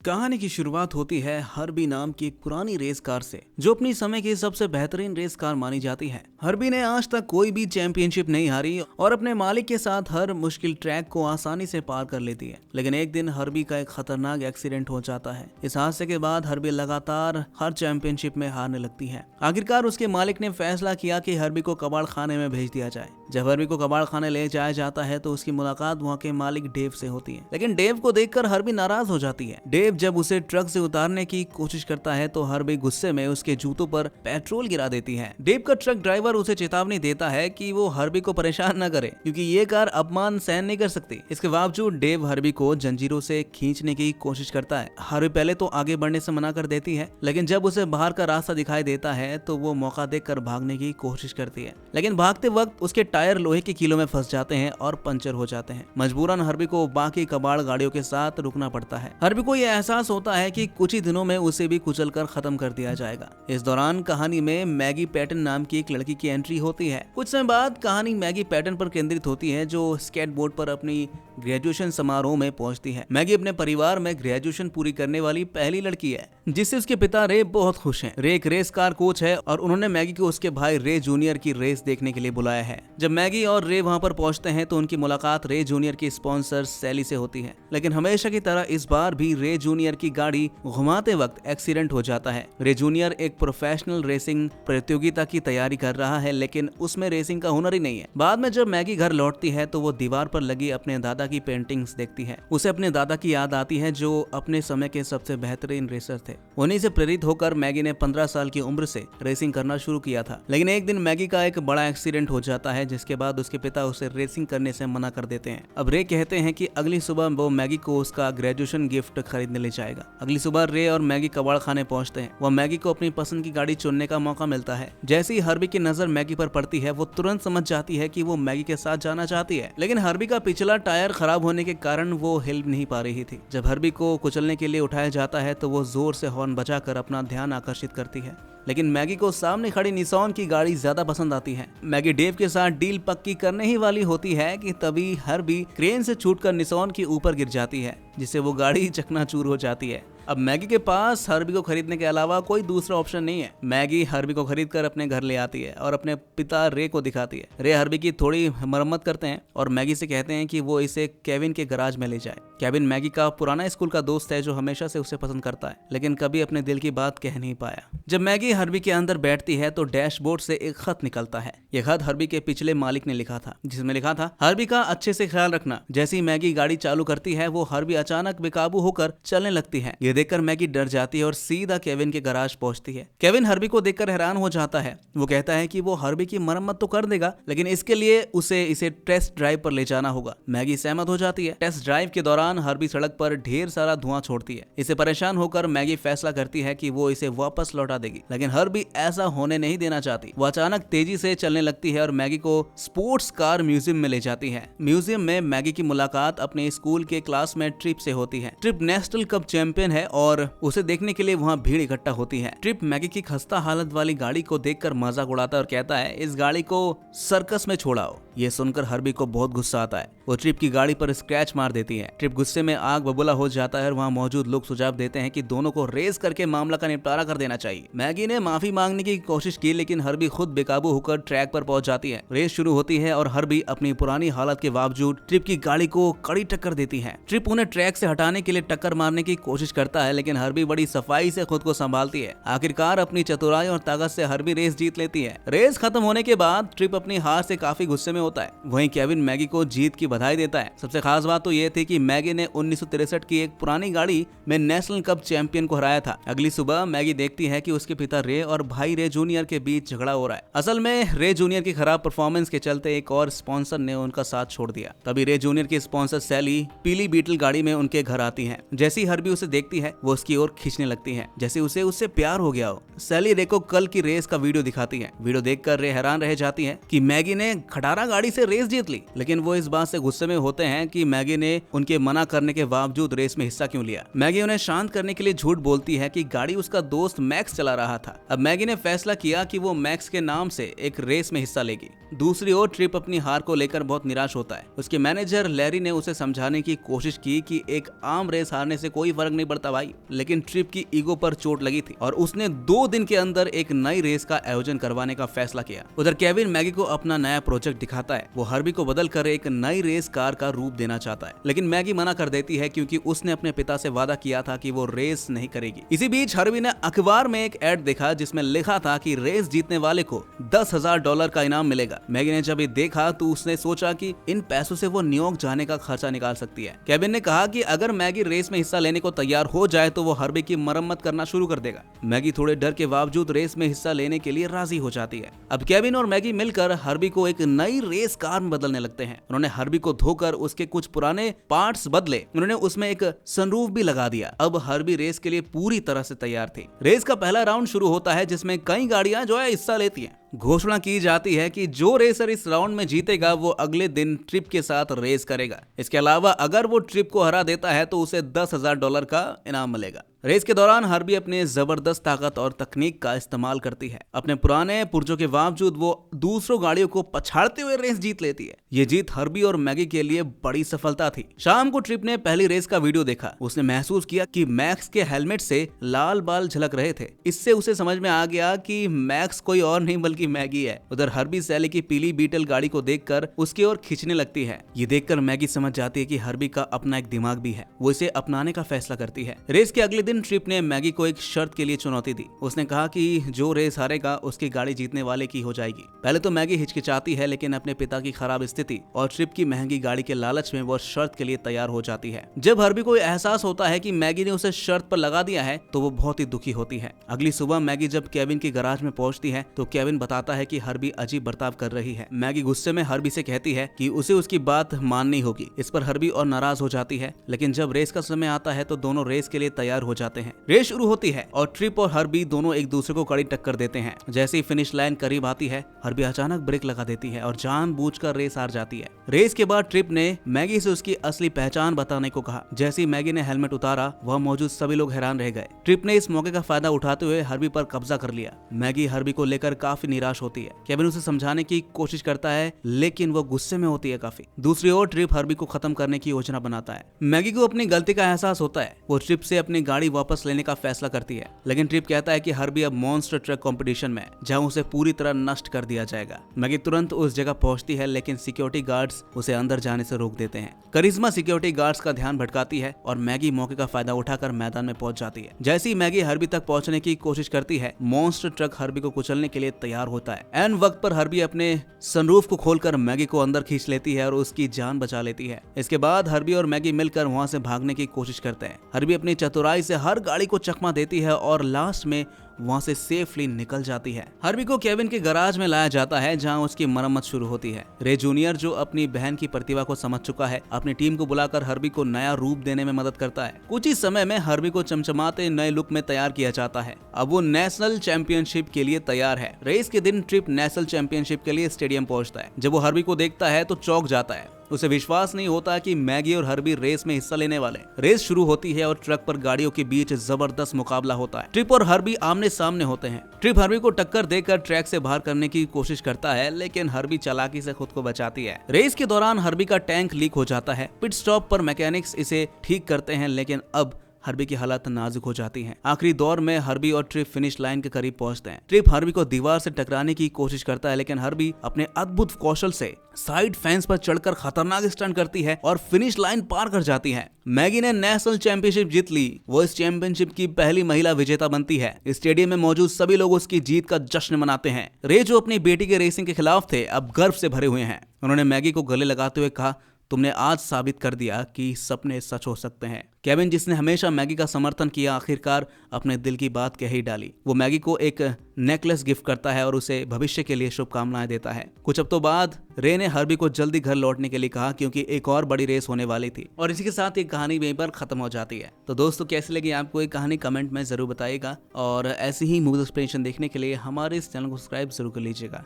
कहानी की शुरुआत होती है हर्बी नाम की एक पुरानी रेस कार से, जो अपनी समय की सबसे बेहतरीन रेस कार मानी जाती है। हर्बी ने आज तक कोई भी चैंपियनशिप नहीं हारी और अपने मालिक के साथ हर मुश्किल ट्रैक को आसानी से पार कर लेती है। लेकिन एक दिन हर्बी का एक खतरनाक एक्सीडेंट हो जाता है। इस हादसे के बाद हर्बी लगातार हर चैंपियनशिप में हारने लगती है। आखिरकार उसके मालिक ने फैसला किया कि हर्बी को कबाड़ खाने में भेज दिया जाए। जब हर्बी को कबाड़ खाने ले जाया जाता है तो उसकी मुलाकात वहाँ के मालिक डेव से होती है। लेकिन डेव को देखकर हर्बी नाराज हो जाती है। डेव जब उसे ट्रक से उतारने की कोशिश करता है तो हर्बी गुस्से में उसके जूतों पर पेट्रोल गिरा देती है। डेव का ट्रक ड्राइवर उसे चेतावनी देता है कि वो हर्बी को परेशान न करे, क्योंकि ये कार अपमान सहन नहीं कर सकती। इसके बावजूद डेव हर्बी को जंजीरों से खींचने की कोशिश करता है। हर्बी पहले तो आगे बढ़ने से मना कर देती है, लेकिन जब उसे बाहर का रास्ता दिखाई देता है तो वो मौका देखकर भागने की कोशिश करती है। लेकिन भागते वक्त उसके टायर लोहे के कीलों में फंस जाते हैं और पंचर हो जाते हैं। मजबूरन हर्बी को बाकी कबाड़ गाड़ियों के साथ रुकना पड़ता है। हर्बी को यह एहसास होता है कि कुछ ही दिनों में उसे भी कुचलकर खत्म कर दिया जाएगा। इस दौरान कहानी में मैगी पैटन नाम की एक लड़की की एंट्री होती है। कुछ समय बाद कहानी मैगी पैटन पर केंद्रित होती है, जो स्केटबोर्ड पर अपनी ग्रेजुएशन समारोह में पहुंचती है। मैगी अपने परिवार में ग्रेजुएशन पूरी करने वाली पहली लड़की है, जिससे उसके पिता रे बहुत खुश हैं। रे एक रेस कार कोच है और उन्होंने मैगी को उसके भाई रे जूनियर की रेस देखने के लिए बुलाया है। जब मैगी और रे वहां पर पहुंचते हैं तो उनकी मुलाकात रे जूनियर की स्पॉन्सर सैली से होती है। लेकिन हमेशा की तरह इस बार भी रे जूनियर की गाड़ी घुमाते वक्त एक्सीडेंट हो जाता है। रे जूनियर एक प्रोफेशनल रेसिंग प्रतियोगिता की तैयारी कर रहा है, लेकिन उसमें रेसिंग का हुनर ही नहीं है। बाद में जब मैगी घर लौटती है तो वो दीवार पर लगी अपने दादा की पेंटिंग्स देखती है। उसे अपने दादा की याद आती है, जो अपने समय के सबसे बेहतरीन रेसर थे। उन्हीं से प्रेरित होकर मैगी ने 15 साल की उम्र से रेसिंग करना शुरू किया था। लेकिन एक दिन मैगी का एक बड़ा एक्सीडेंट हो जाता है, जिसके बाद उसके पिता उसे रेसिंग करने से मना कर देते हैं। अब रे कहते हैं कि अगली सुबह वो मैगी को उसका ग्रेजुएशन गिफ्ट खरीदने ले जाएगा। अगली सुबह रे और मैगी कबाड़ खाने पहुंचते हैं। वह मैगी को अपनी पसंद की गाड़ी चुनने का मौका मिलता है। जैसे ही हर्बी की नजर मैगी पर पड़ती है, वो तुरंत समझ जाती है कि वो मैगी के साथ जाना चाहती है। लेकिन हर्बी का पिछला टायर खराब होने के कारण वो हिल नहीं पा रही थी। जब हर्बी को कुचलने के लिए उठाया जाता है तो वो जोर से हॉर्न बजाकर अपना ध्यान आकर्षित करती है। लेकिन मैगी को सामने खड़ी निसॉन की गाड़ी ज्यादा पसंद आती है। मैगी डेव के साथ डील पक्की करने ही वाली होती है कि तभी हर्बी क्रेन से छूटकर निसॉन के ऊपर गिर जाती है, जिससे वो गाड़ी चकनाचूर हो जाती है। अब मैगी के पास हर्बी को खरीदने के अलावा कोई दूसरा ऑप्शन नहीं है। मैगी हर्बी को खरीद कर अपने घर ले आती है और अपने पिता रे को दिखाती है। रे हर्बी की थोड़ी मरम्मत करते हैं और मैगी से कहते हैं कि वो इसे केविन के गराज में ले जाए। केविन मैगी का पुराना स्कूल का दोस्त है, जो हमेशा से उसे पसंद करता है, लेकिन कभी अपने दिल की बात कह नहीं पाया। जब मैगी हर्बी के अंदर बैठती है तो डैशबोर्ड से एक खत निकलता है। यह खत हर्बी के पिछले मालिक ने लिखा था, जिसमें लिखा था, हर्बी का अच्छे से ख्याल रखना। जैसे ही मैगी गाड़ी चालू करती है, वो हर्बी अचानक बेकाबू होकर चलने लगती है। ये देखकर मैगी डर जाती है और सीधा केविन के गराज पहुंचती है। केविन हर्बी को देखकर हैरान हो जाता है। वो कहता है कि वो हर्बी की मरम्मत तो कर देगा, लेकिन इसके लिए उसे इसे टेस्ट ड्राइव पर ले जाना होगा। मैगी सहमत हो जाती है। टेस्ट ड्राइव के दौरान हर्बी सड़क पर ढेर सारा धुआं छोड़ती है। इसे परेशान होकर मैगी फैसला करती है कि वो इसे वापस लौटा देगी, लेकिन हर्बी ऐसा होने नहीं देना चाहती। वो अचानक तेजी से चलने लगती है और मैगी को स्पोर्ट्स कार म्यूजियम में ले जाती है। म्यूजियम में मैगी की मुलाकात अपने स्कूल के क्लासमेट ट्रिप से होती है। ट्रिप नेशनल कप चैंपियन है और उसे देखने के लिए वहाँ भीड़ इकट्ठा होती है। ट्रिप मैगी की खस्ता हालत वाली गाड़ी को देखकर मजाक उड़ाता है और कहता है, इस गाड़ी को सर्कस में छोड़ाओ। ये सुनकर हर्बी को बहुत गुस्सा आता है। वो ट्रिप की गाड़ी पर स्क्रैच मार देती है। ट्रिप गुस्से में आग बबूला हो जाता है और वहाँ मौजूद लोग सुझाव देते हैं कि दोनों को रेस करके मामला का निपटारा कर देना चाहिए। मैगी ने माफी मांगने की कोशिश की, लेकिन हर्बी खुद बेकाबू होकर ट्रैक पर पहुंच जाती है। रेस शुरू होती है और हर्बी अपनी पुरानी हालत के बावजूद ट्रिप की गाड़ी को कड़ी टक्कर देती है। ट्रिप उन्हें ट्रैक से हटाने के लिए टक्कर मारने की कोशिश करता है, लेकिन हर्बी बड़ी सफाई से खुद को संभालती है। आखिरकार अपनी चतुराई और ताकत से हर्बी रेस जीत लेती है। रेस खत्म होने के बाद ट्रिप अपनी हार से काफी गुस्से में होता है। वहीं केविन मैगी को जीत की बधाई देता है। सबसे खास बात तो यह थी कि मैगी ने 1963 की एक पुरानी गाड़ी में नेशनल कप चैंपियन को हराया था। अगली सुबह मैगी देखती है कि उसके पिता रे और भाई रे जूनियर के बीच झगड़ा हो रहा है। असल में रे जूनियर की खराब परफॉर्मेंस के चलते एक और स्पॉन्सर ने उनका साथ छोड़ दिया। तभी रे जूनियर की स्पॉन्सर सैली पीली बीटल गाड़ी में उनके घर आती है। जैसी हर्बी उसे देखती है, वो उसकी ओर खींचने लगती है, जैसे उसे उससे प्यार हो गया हो। सैली रे को कल की रेस का वीडियो दिखाती है। वीडियो देखकर रे हैरान रह जाती है कि मैगी ने खटारा गाड़ी से रेस जीत ली। लेकिन वो इस बात से गुस्से में होते हैं कि मैगी ने उनके मना करने के बावजूद रेस में हिस्सा क्यों लिया। मैगी उन्हें शांत करने के लिए झूठ बोलती है कि गाड़ी उसका दोस्त मैक्स चला रहा था। अब मैगी ने फैसला किया कि वो मैक्स के नाम से एक रेस में हिस्सा लेगी। दूसरी ओर ट्रिप अपनी हार को लेकर बहुत निराश होता है। उसके मैनेजर लैरी ने उसे समझाने की कोशिश की कि एक आम रेस हारने से कोई फर्क नहीं पड़ता, था भाई, लेकिन ट्रिप की ईगो पर चोट लगी थी और उसने 2 दिन के अंदर एक नई रेस का आयोजन करवाने का फैसला किया। उधर केविन मैगी को अपना नया प्रोजेक्ट दिखाता है। वो हर्बी को बदल कर एक नई रेस कार का रूप देना चाहता है, लेकिन मैगी मना कर देती है क्योंकि उसने अपने पिता से वादा किया था कि वो रेस नहीं करेगी। इसी बीच हर्बी ने अखबार में एक एड देखा जिसमें लिखा था कि रेस जीतने वाले को $10,000 का इनाम मिलेगा। मैगी ने जब ये देखा तो उसने सोचा कि इन पैसों से वो न्यूयॉर्क जाने का खर्चा निकाल सकती है। केविन ने कहा कि अगर मैगी रेस में हिस्सा लेने को तैयार हो जाए तो वो हर्बी की मरम्मत करना शुरू कर देगा। मैगी थोड़े डर के बावजूद रेस में हिस्सा लेने के लिए राजी हो जाती है। अब केविन और मैगी मिलकर हर्बी को एक नई रेस कार में बदलने लगते हैं। उन्होंने हर्बी को धोकर उसके कुछ पुराने पार्ट्स बदले। उन्होंने उसमें एक सनरूफ भी लगा दिया। अब हर्बी रेस के लिए पूरी तरह से तैयार थी। रेस का पहला राउंड शुरू होता है जिसमें कई गाड़ियां जो है हिस्सा लेती हैं। घोषणा की जाती है कि जो रेसर इस राउंड में जीतेगा वो अगले दिन ट्रिप के साथ रेस करेगा। इसके अलावा अगर वो ट्रिप को हरा देता है तो उसे $10,000 का इनाम मिलेगा। रेस के दौरान हर्बी अपने जबरदस्त ताकत और तकनीक का इस्तेमाल करती है। अपने पुराने पुर्जों के बावजूद वो दूसरों गाड़ियों को पछाड़ते हुए रेस जीत लेती है। ये जीत हर्बी और मैगी के लिए बड़ी सफलता थी। शाम को ट्रिप ने पहली रेस का वीडियो देखा। उसने महसूस किया कि मैक्स के हेलमेट से लाल बाल झलक रहे थे। इससे उसे समझ में आ गया कि मैक्स कोई और नहीं बल्कि मैगी है। उधर हर्बी सैली की पीली बीटल गाड़ी को देखकर उसकी ओर खींचने लगती है। ये देखकर मैगी समझ जाती है कि हर्बी का अपना एक दिमाग भी है। वो इसे अपनाने का फैसला करती है। रेस के अगले दिन ट्रिप ने मैगी को एक शर्त के लिए चुनौती दी। उसने कहा कि जो रेस हारेगा उसकी गाड़ी जीतने वाले की हो जाएगी। पहले तो मैगी हिचकिचाती है, लेकिन अपने पिता की खराब स्थिति और ट्रिप की महंगी गाड़ी के लालच में वो शर्त के लिए तैयार हो जाती है। जब हर्बी को एहसास होता है कि मैगी ने उसे शर्त पर लगा दिया है तो वो बहुत ही दुखी होती है। अगली सुबह मैगी जब केविन के गराज में पहुंचती है तो केविन बताता है कि हर्बी अजीब बर्ताव कर रही है। मैगी गुस्से में हर्बी से कहती है कि उसे उसकी बात माननी होगी। इस पर हर्बी और नाराज हो जाती है, लेकिन जब रेस का समय आता है तो दोनों रेस के लिए तैयार हो जाते हैं। रेस शुरू होती है और ट्रिप और हर्बी दोनों एक दूसरे को कड़ी टक्कर देते हैं। जैसे ही फिनिश लाइन करीब आती है हर्बी अचानक ब्रेक लगा देती है और जानबूझकर रेस हार जाती है। रेस के बाद ट्रिप ने मैगी से उसकी असली पहचान बताने को कहा। जैसे ही मैगी ने हेलमेट उतारा वह मौजूद सभी लोग हैरान रह गए। ट्रिप ने इस मौके का फायदा उठाते हुए हर्बी पर कब्जा कर लिया। मैगी हर्बी को लेकर काफी निराश होती है। केविन उसे समझाने की कोशिश करता है, लेकिन वो गुस्से में होती है काफी। दूसरी ओर ट्रिप हर्बी को खत्म करने की योजना बनाता है। मैगी को अपनी गलती का एहसास होता है। वो ट्रिप से अपनी गाड़ी वापस लेने का फैसला करती है, लेकिन ट्रिप कहता है कि हर्बी अब मॉन्स्टर ट्रक कंपटीशन में जहां उसे पूरी तरह नष्ट कर दिया जाएगा। मैगी तुरंत उस जगह पहुंचती है, लेकिन सिक्योरिटी गार्ड्स उसे अंदर जाने से रोक देते हैं। करिश्मा सिक्योरिटी गार्ड्स का ध्यान भटकाती है और मैगी मौके का फायदा उठाकर मैदान में पहुंच जाती है। जैसे ही मैगी हर्बी तक पहुंचने की कोशिश करती है मॉन्स्टर ट्रक हर्बी को कुचलने के लिए तैयार होता है। ऐन वक्त पर हर्बी अपने सनरूफ को खोलकर मैगी को अंदर खींच लेती है और उसकी जान बचा लेती है। इसके बाद हर्बी और मैगी मिलकर वहां से भागने की कोशिश करते हैं। हर्बी अपनी चतुराई से हर गाड़ी को चकमा देती है और लास्ट में वहां से सेफली निकल जाती है। हर्बी को केविन के गराज में लाया जाता है जहां उसकी मरम्मत शुरू होती है। रे जूनियर जो अपनी बहन की प्रतिभा को समझ चुका है अपनी टीम को बुलाकर हर्बी को नया रूप देने में मदद करता है। कुछ ही समय में हर्बी को चमचमाते नए लुक में तैयार किया जाता है। अब वो नेशनल चैंपियनशिप के लिए तैयार है। रेस के दिन ट्रिप नेशनल चैंपियनशिप के लिए स्टेडियम पहुंचता है। जब वो हर्बी को देखता है तो चौंक जाता है। उसे विश्वास नहीं होता कि मैगी और हर्बी रेस में हिस्सा लेने वाले। रेस शुरू होती है और ट्रक पर गाड़ियों के बीच जबरदस्त मुकाबला होता है। ट्रिप और हर्बी आमने सामने होते हैं। ट्रिप हर्बी को टक्कर देकर ट्रैक से बाहर करने की कोशिश करता है, लेकिन हर्बी चालाकी से खुद को बचाती है। रेस के दौरान हर्बी का टैंक लीक हो जाता है। पिट स्टॉप पर मैकेनिक्स इसे ठीक करते हैं, लेकिन अब हर्बी की हालत नाजुक हो जाती है। आखिरी दौर में हर्बी और ट्रिप फिनिश लाइन के करीब पहुंचते हैं। ट्रिप हर्बी को दीवार से टकराने की कोशिश करता है, लेकिन हर्बी अपने अद्भुत कौशल से साइड फेंस पर चढ़कर खतरनाक स्टंट करती है और फिनिश लाइन पार कर जाती है। मैगी ने नेशनल चैंपियनशिप जीत ली। वो इस चैंपियनशिप की पहली महिला विजेता बनती है। स्टेडियम में मौजूद सभी लोग उसकी जीत का जश्न मनाते हैं। रे जो अपनी बेटी के रेसिंग के खिलाफ थे अब गर्व से भरे हुए हैं। उन्होंने मैगी को गले लगाते हुए कहा, तुमने आज साबित कर दिया कि सपने सच हो सकते हैं। केविन जिसने हमेशा मैगी का समर्थन किया आखिरकार अपने दिल की बात कह ही डाली। वो मैगी को एक नेकलेस गिफ्ट करता है और उसे भविष्य के लिए शुभकामनाएं देता है। कुछ हफ्तों बाद रे ने हर्बी को जल्दी घर लौटने के लिए कहा क्योंकि एक और बड़ी रेस होने वाली थी। और इसी के साथ ये कहानी वहीं पर खत्म हो जाती है। तो दोस्तों कैसी लगी आपको ये कहानी कमेंट में जरूर बताइएगा और ऐसी ही मूवी एक्सप्लेनेशन देखने के लिए हमारे इस चैनल को सब्सक्राइब जरूर कर लीजिएगा।